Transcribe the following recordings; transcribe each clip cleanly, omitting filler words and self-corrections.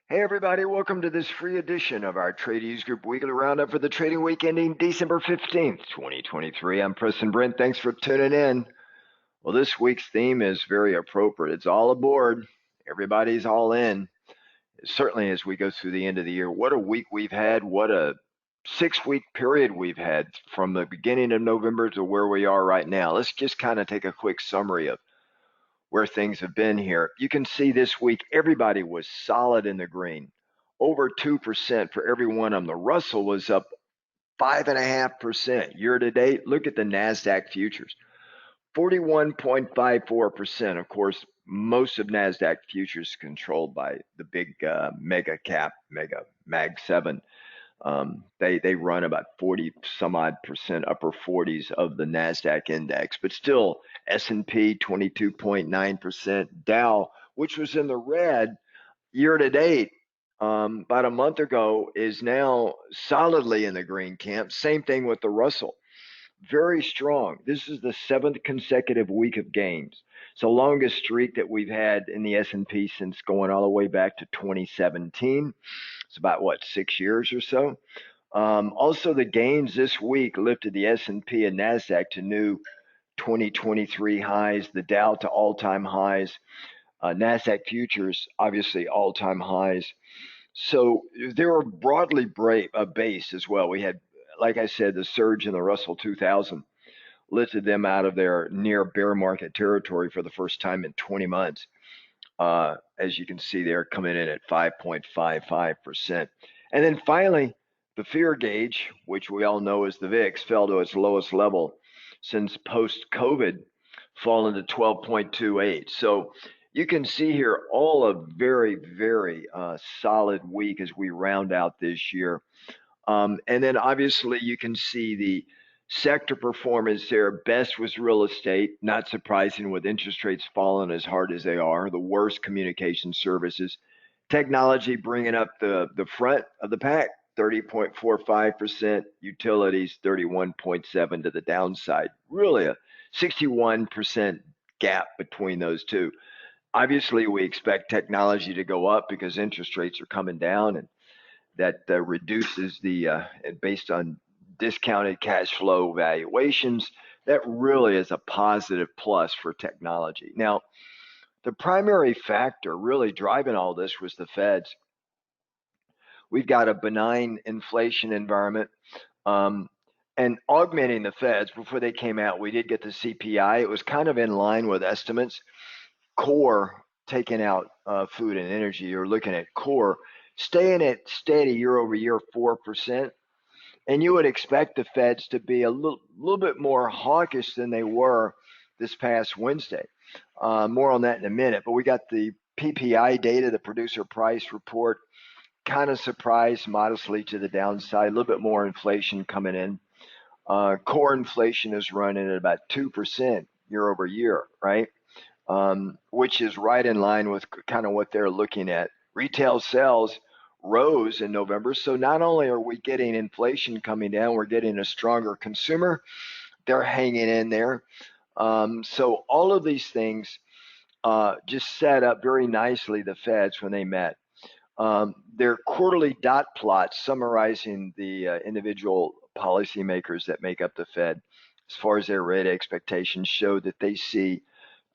Hey everybody, welcome to this free edition of our Trade Group Weekly Roundup for the trading week ending December 15th, 2023. I'm Preston Brent. Thanks for tuning in. Well, this week's theme is very appropriate. It's all aboard. Everybody's all in. Certainly as we go through the end of the year. What a week we've had. What a 6-week period we've had from the beginning of November to where we are right now. Let's just kind of take a quick summary of where things have been here. You can see this week, everybody was solid in the green, over 2% for every one of them. The Russell was up 5.5% year to date. Look at the NASDAQ futures, 41.54%. Of course, most of NASDAQ futures controlled by the big mega cap, mega Mag 7. They run about 40 some odd percent, upper 40s of the NASDAQ index, but still S&P 22.9%, Dow, which was in the red year to date about a month ago, is now solidly in the green camp. Same thing with the Russell. Very strong. This is the 7th consecutive week of gains. It's the longest streak that we've had in the S&P since going all the way back to 2017. It's about, what, 6 years or so? Also, the gains this week lifted the S&P and NASDAQ to new 2023 highs, the Dow to all-time highs, NASDAQ futures, obviously all-time highs. So they were broadly based as well. We had, like I said, the surge in the Russell 2000 lifted them out of their near bear market territory for the first time in 20 months. As you can see, they're coming in at 5.55%. And then finally, the fear gauge, which we all know as the VIX, fell to its lowest level since post-COVID, fallen to 12.28. So you can see here all a very, very solid week as we round out this year. And then obviously you can see the sector performance there. Best was real estate, not surprising with interest rates falling as hard as they are. The worst, communication services. Technology bringing up the front of the pack, 30.45%. Utilities, 31.7 to the downside. Really a 61% gap between those two. Obviously, we expect technology to go up because interest rates are coming down, and that reduces the, based on discounted cash flow valuations, that really is a positive plus for technology. Now, the primary factor really driving all this was the Feds. We've got a benign inflation environment. And augmenting the Feds, before they came out, we did get the CPI. It was kind of in line with estimates. Core, taking out food and energy, you're looking at core staying at steady year over year, 4%. And you would expect the Feds to be a little bit more hawkish than they were this past Wednesday. More on that in a minute. But we got the PPI data, the producer price report, kind of surprised modestly to the downside. A little bit more inflation coming in. Core inflation is running at about 2% year over year, right? Which is right in line with kind of what they're looking at. Retail sales rose in November. So not only are we getting inflation coming down, we're getting a stronger consumer. They're hanging in there. So all of these things just set up very nicely the Feds when they met. Their quarterly dot plots summarizing the individual policymakers that make up the Fed, as far as their rate expectations, show that they see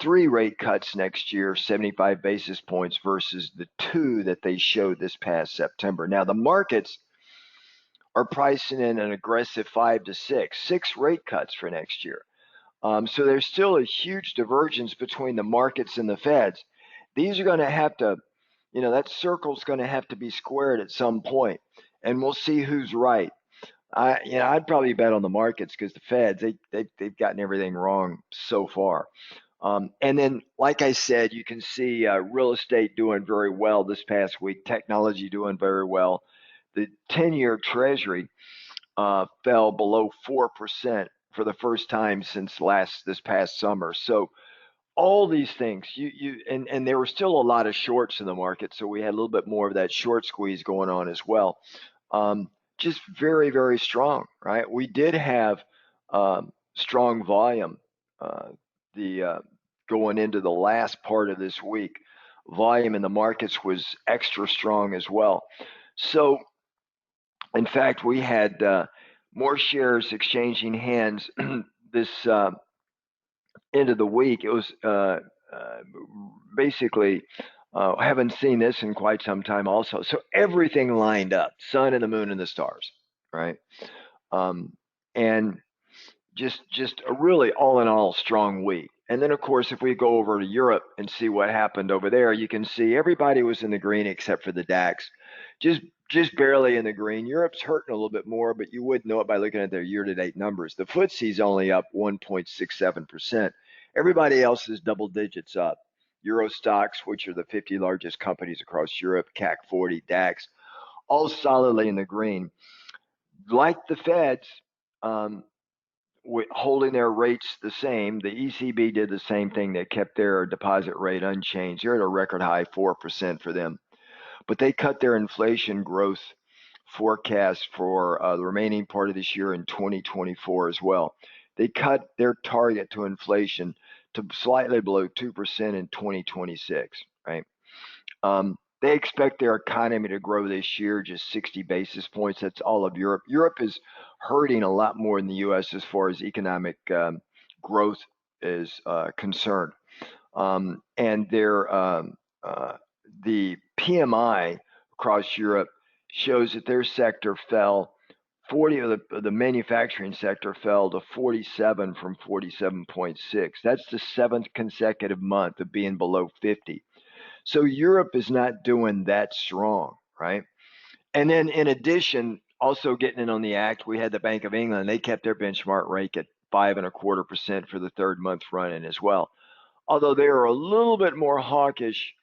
3 rate cuts next year, 75 basis points versus the 2 that they showed this past September. Now, the markets are pricing in an aggressive 5 to 6 rate cuts for next year. So there's still a huge divergence between the markets and the Feds. These are going to have to, that circle's going to have to be squared at some point, and we'll see who's right. I'd probably bet on the markets because the Feds, they've gotten everything wrong so far. And then, like I said, you can see real estate doing very well this past week, technology doing very well. The 10-year Treasury fell below 4% for the first time since this past summer. So all these things, and there were still a lot of shorts in the market, so we had a little bit more of that short squeeze going on as well. Just very, very strong, right? We did have strong volume going into the last part of this week. volume in the markets was extra strong as well. So, in fact, we had more shares exchanging hands this end of the week. It was basically, I haven't seen this in quite some time also. So everything lined up, sun and the moon and the stars, right? Um, and just a really all in all strong week. And then of course, if we go over to Europe and see what happened over there, you can see everybody was in the green except for the DAX, just just barely in the green. Europe's hurting a little bit more, but you would know it by looking at their year-to-date numbers. The FTSE's only up 1.67%. Everybody else is double digits up. Euro stocks, which are the 50 largest companies across Europe, CAC 40, DAX, all solidly in the green. Like the Feds, um, holding their rates the same. The ECB did the same thing. They kept their deposit rate unchanged. They're at a record high 4% for them. But they cut their inflation growth forecast for the remaining part of this year in 2024 as well. They cut their target to inflation to slightly below 2% in 2026, right? They expect their economy to grow this year just 60 basis points. That's all of Europe. Europe is hurting a lot more than the U.S. as far as economic growth is concerned. And the PMI across Europe shows that their sector fell 40 of the manufacturing sector fell to 47 from 47.6. That's the seventh consecutive month of being below 50. So Europe is not doing that strong, right? And then in addition, also getting in on the act, we had the Bank of England. They kept their benchmark rate at 5.25% for the third month running as well. Although they are a little bit more hawkish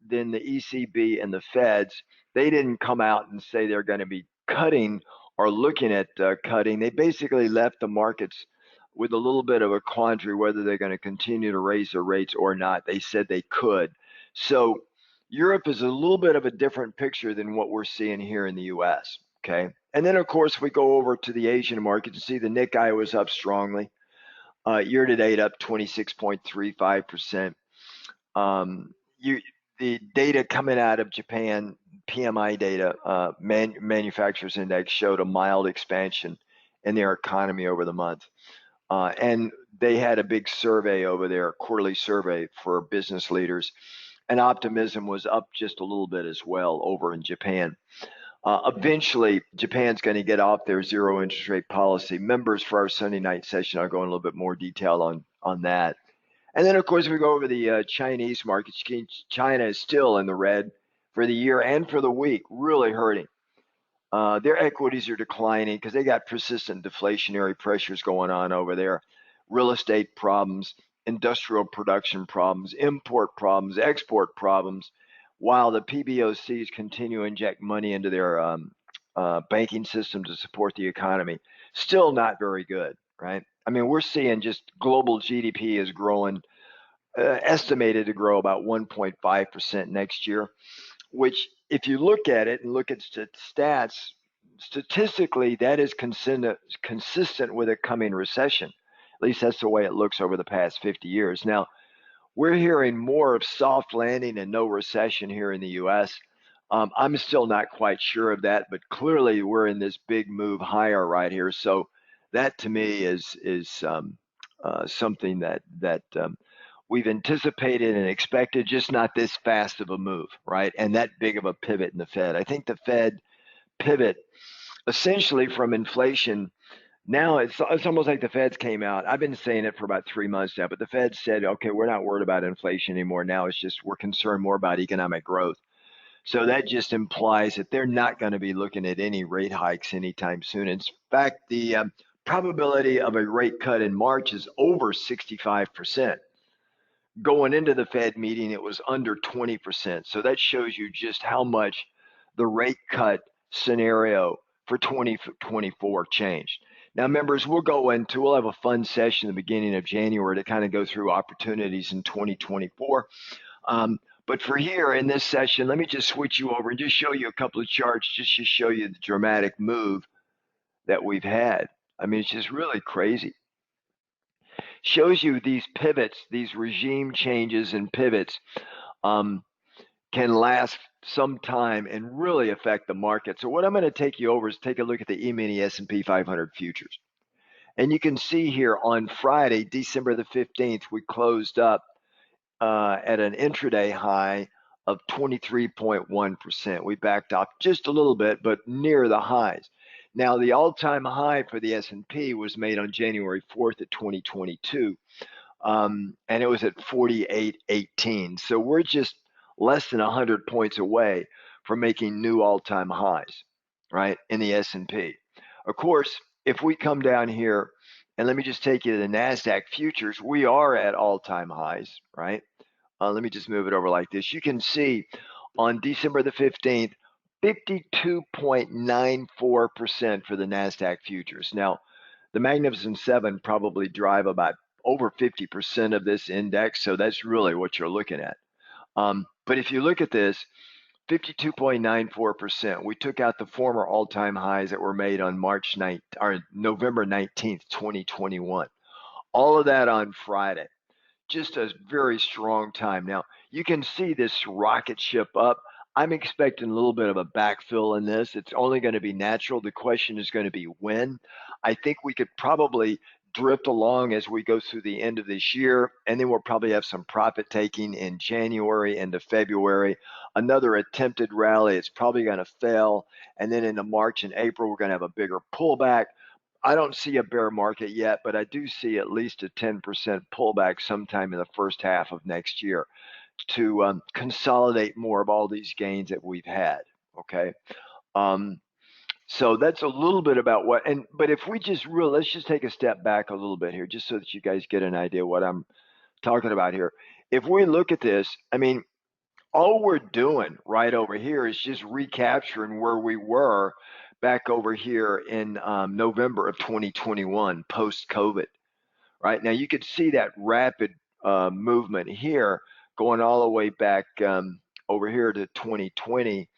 than the ECB and the Feds, they didn't come out and say they're going to be cutting or looking at cutting. They basically left the markets with a little bit of a quandary whether they're going to continue to raise their rates or not. They said they could. So Europe is a little bit of a different picture than what we're seeing here in the US. Okay. And then, of course, we go over to the Asian market to see the Nikkei was up strongly. Year to date, up 26.35%. You, the data coming out of Japan, PMI data, manufacturers index showed a mild expansion in their economy over the month. And they had a big survey over there, quarterly survey for business leaders, and optimism was up just a little bit as well over in Japan. Eventually, Japan's going to get off their zero interest rate policy. Members for our Sunday night session, I'll go in a little bit more detail on that. And then, of course, we go over the Chinese markets. China is still in the red for the year and for the week, really hurting. Their equities are declining because they got persistent deflationary pressures going on over there, real estate problems, industrial production problems, import problems, export problems, while the PBOCs continue to inject money into their banking system to support the economy. Still not very good, right? I mean, we're seeing just global GDP is growing, estimated to grow about 1.5% next year, which if you look at it and look at stats, statistically, that is consistent with a coming recession. At least that's the way it looks over the past 50 years. Now, we're hearing more of soft landing and no recession here in the U.S. I'm still not quite sure of that, but clearly we're in this big move higher right here. So that to me is something that we've anticipated and expected, just not this fast of a move, right? And that big of a pivot in the Fed. I think the Fed pivot essentially from inflation. Now it's almost like the Feds came out. I've been saying it for about 3 months now, but the Feds said, okay, we're not worried about inflation anymore. Now it's just we're concerned more about economic growth. So that just implies that they're not going to be looking at any rate hikes anytime soon. In fact, the probability of a rate cut in March is over 65%. Going into the Fed meeting, it was under 20%. So that shows you just how much the rate cut scenario for 2024 changed. Now, members, we'll have a fun session at the beginning of January to kind of go through opportunities in 2024. But for here in this session, let me just switch you over and just show you a couple of charts just to show you the dramatic move that we've had. I mean, it's just really crazy. Shows you these pivots, these regime changes and pivots. can last some time and really affect the market. So what I'm going to take you over is take a look at the E-mini S&P 500 futures. And you can see here on Friday, December the 15th, we closed up at an intraday high of 23.1%. We backed off just a little bit, but near the highs. Now, the all-time high for the S&P was made on January 4th of 2022, and it was at 48.18. So we're just less than 100 points away from making new all-time highs, right, in the S&P. Of course, if we come down here, and let me just take you to the NASDAQ futures, we are at all-time highs, right? Let me just move it over like this. You can see on December the 15th, 52.94% for the NASDAQ futures. Now, the Magnificent Seven probably drive about over 50% of this index, so that's really what you're looking at. But if you look at this, 52.94%, we took out the former all-time highs that were made on November 19th, 2021. All of that on Friday. Just a very strong time. Now, you can see this rocket ship up. I'm expecting a little bit of a backfill in this. It's only going to be natural. The question is going to be when. I think we could probably drift along as we go through the end of this year, and then we'll probably have some profit taking in January into February. Another attempted rally, it's probably going to fail, and then into March and April, we're going to have a bigger pullback. I don't see a bear market yet, but I do see at least a 10% pullback sometime in the first half of next year to consolidate more of all these gains that we've had. Okay. So that's a little bit about but if we just let's just take a step back a little bit here, just so that you guys get an idea what I'm talking about here. If we look at this, I mean, all we're doing right over here is just recapturing where we were back over here in November of 2021, post-COVID. Right now, you could see that rapid movement here going all the way back over here to 2020.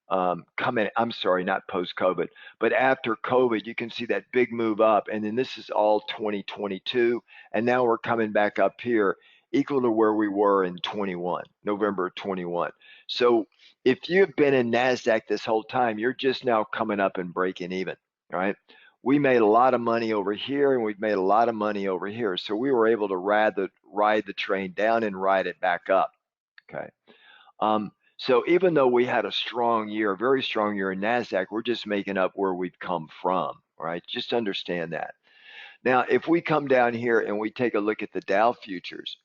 I'm sorry, not post-COVID, but after COVID, you can see that big move up, and then this is all 2022, and now we're coming back up here, equal to where we were in 21, November 21. So if you've been in NASDAQ this whole time, you're just now coming up and breaking even, right? We made a lot of money over here, and we've made a lot of money over here, so we were able to ride the train down and ride it back up, okay? So even though we had a strong year, a very strong year in NASDAQ, we're just making up where we've come from, right? Just understand that. Now, if we come down here and we take a look at the Dow futures,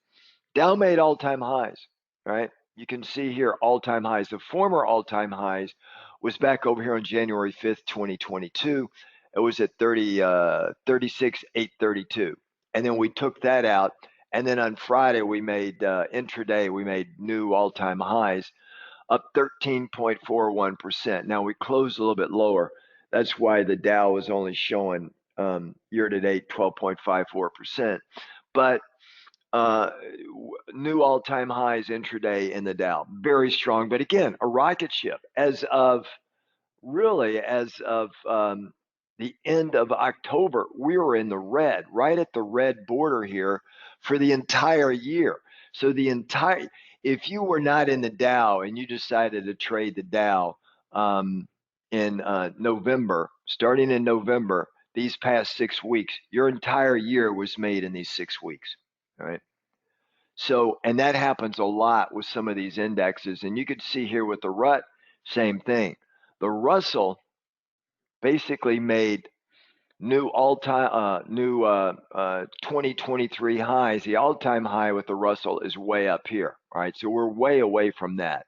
Dow made all-time highs, right? You can see here all-time highs. The former all-time highs was back over here on January 5th, 2022. It was at 36,832. And then we took that out. And then on Friday, we made intraday, we made new all-time highs, up 13.41%. Now we closed a little bit lower. That's why the Dow was only showing year-to-date 12.54%. But new all-time highs intraday in the Dow, very strong. But again, a rocket ship as of the end of October, we were in the red, right at the red border here for the entire year. So if you were not in the Dow and you decided to trade the Dow in November, starting in November, these past 6 weeks, your entire year was made in these 6 weeks, all right? So, and that happens a lot with some of these indexes. And you could see here with the RUT, same thing. The Russell basically made new 2023 highs. The all-time high with the Russell is way up here, all right? So we're way away from that.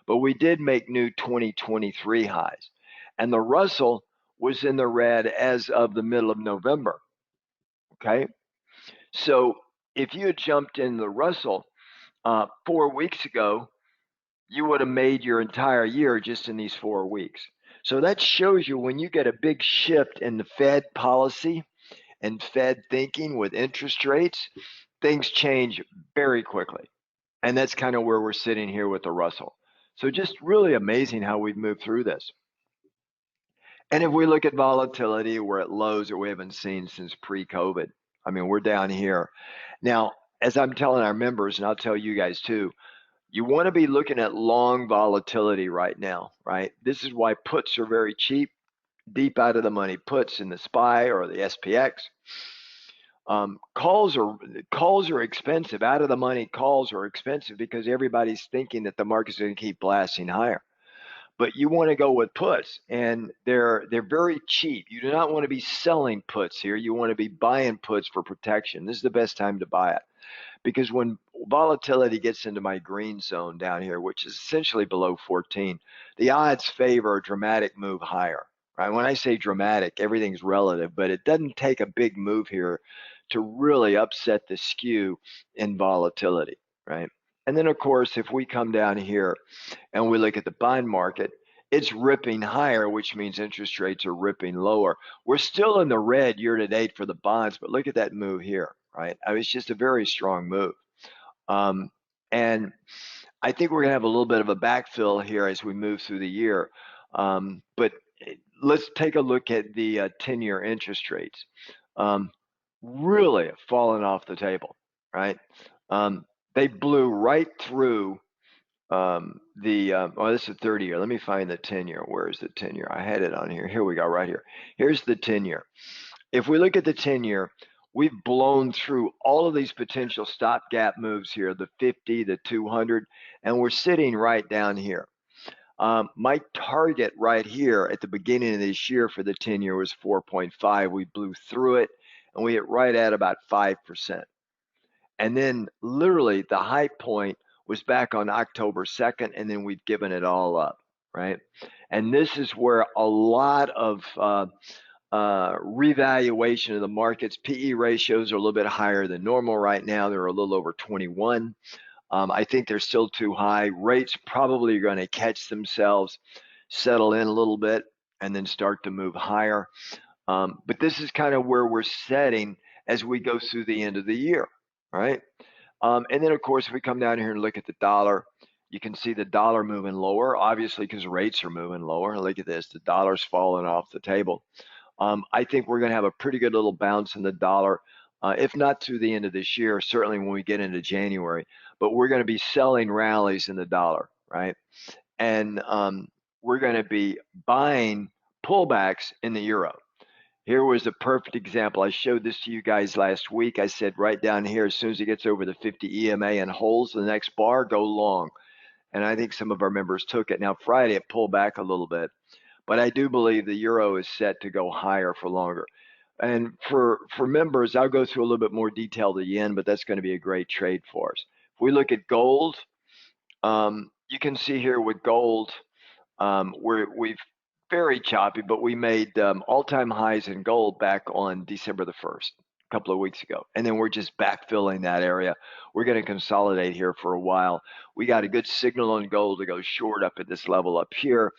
But we did make new 2023 highs. And the Russell was in the red as of the middle of November, okay? So if you had jumped in the Russell 4 weeks ago, you would have made your entire year just in these 4 weeks. So that shows you when you get a big shift in the Fed policy and Fed thinking with interest rates, things change very quickly. And that's kind of where we're sitting here with the Russell. So just really amazing how we've moved through this. And if we look at volatility, we're at lows that we haven't seen since pre-COVID. I mean, we're down here. Now, as I'm telling our members, and I'll tell you guys too, You want to be looking at long volatility right now, right? This is why puts are very cheap, deep out of the money puts in the SPY or the SPX. Calls are expensive. Out of the money calls are expensive because everybody's thinking that the market's going to keep blasting higher. But you want to go with puts, and they're very cheap. You do not want to be selling puts here. You want to be buying puts for protection. This is the best time to buy it, because when volatility gets into my green zone down here, which is essentially below 14, the odds favor a dramatic move higher. Right? When I say dramatic, everything's relative, but it doesn't take a big move here to really upset the skew in volatility, right? And then, of course, if we come down here and we look at the bond market, it's ripping higher, which means interest rates are ripping lower. We're still in the red year to date for the bonds, but look at that move here, right? I mean, it's just a very strong move. And I think we're going to have a little bit of a backfill here as we move through the year. But let's take a look at the 10-year interest rates. Really fallen off the table, right? They blew right through oh, this is 30-year. Let me find the 10-year. Where is the 10-year? I had it on here. Here we go, right here. Here's the 10-year. If we look at the 10-year, we've blown through all of these potential stopgap moves here, the 50, the 200, and we're sitting right down here. My target right here at the beginning of this year for the 10-year was 4.5. We blew through it, and we hit right at about 5%. And then literally the high point was back on October 2nd, and then we've given it all up, right? And this is where a lot of revaluation of the markets. PE ratios are a little bit higher than normal right now. They're a little over 21. I think they're still too high. Rates probably are going to catch themselves, settle in a little bit, and then start to move higher. But this is kind of where we're setting as we go through the end of the year, right? And then, of course, if we come down here and look at the dollar, you can see the dollar moving lower, obviously, because rates are moving lower. Look at this. The dollar's falling off the table. I think we're going to have a pretty good little bounce in the dollar, if not through the end of this year, certainly when we get into January. But we're going to be selling rallies in the dollar, right? And we're going to be buying pullbacks in the euro. Here was a perfect example. I showed this to you guys last week. I said right down here, as soon as it gets over the 50 EMA and holds the next bar, go long. And I think some of our members took it. Now, Friday, it pulled back a little bit. But I do believe the euro is set to go higher for longer. And for members, I'll go through a little bit more detail the yen, but that's going to be a great trade for us. If we look at gold, you can see here with gold, we've very choppy, but we made all-time highs in gold back on December the 1st, a couple of weeks ago. And then we're just backfilling that area. We're going to consolidate here for a while. We got a good signal on gold to go short up at this level up here.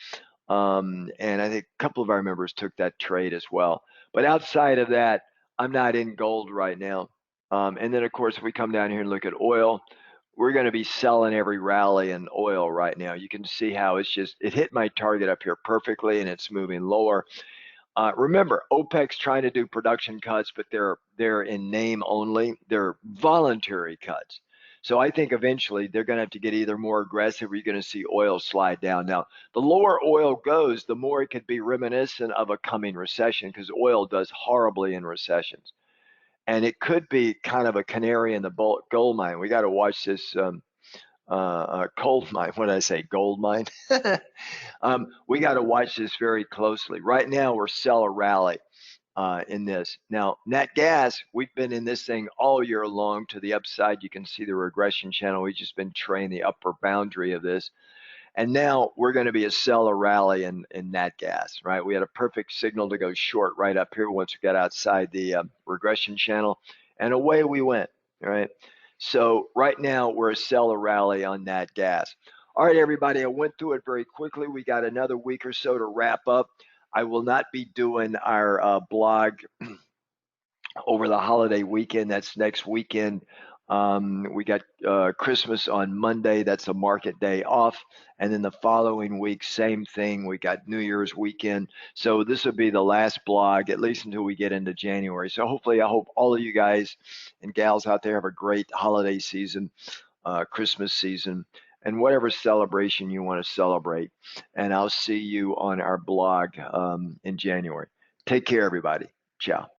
And I think a couple of our members took that trade as well. But outside of that, I'm not in gold right now. And then, of course, if we come down here and look at oil, we're going to be selling every rally in oil right now. You can see how it hit my target up here perfectly, and it's moving lower. Remember, OPEC's trying to do production cuts, but they're in name only. They're voluntary cuts. So I think eventually they're going to have to get either more aggressive or you're going to see oil slide down. Now, the lower oil goes, the more it could be reminiscent of a coming recession, because oil does horribly in recessions. And it could be kind of a canary in the gold mine. We got to watch this coal mine. What did I say? Gold mine? We got to watch this very closely. Right now, we're sell a rally in this. Now, nat gas, we've been in this thing all year long to the upside. You can see the regression channel. We've just been trading the upper boundary of this. And now we're going to be a sell a rally in nat gas, right? We had a perfect signal to go short right up here once we got outside the regression channel, and away we went, right? So right now we're a sell a rally on nat gas. All right, everybody, I went through it very quickly. We got another week or so to wrap up. I will not be doing our blog over the holiday weekend. That's next weekend. We got Christmas on Monday. That's a market day off. And then the following week, same thing. We got New Year's weekend. So this will be the last blog, at least until we get into January. So hopefully, I hope all of you guys and gals out there have a great holiday season, Christmas season. and whatever celebration you want to celebrate. And I'll see you on our blog in January. Take care, everybody. Ciao.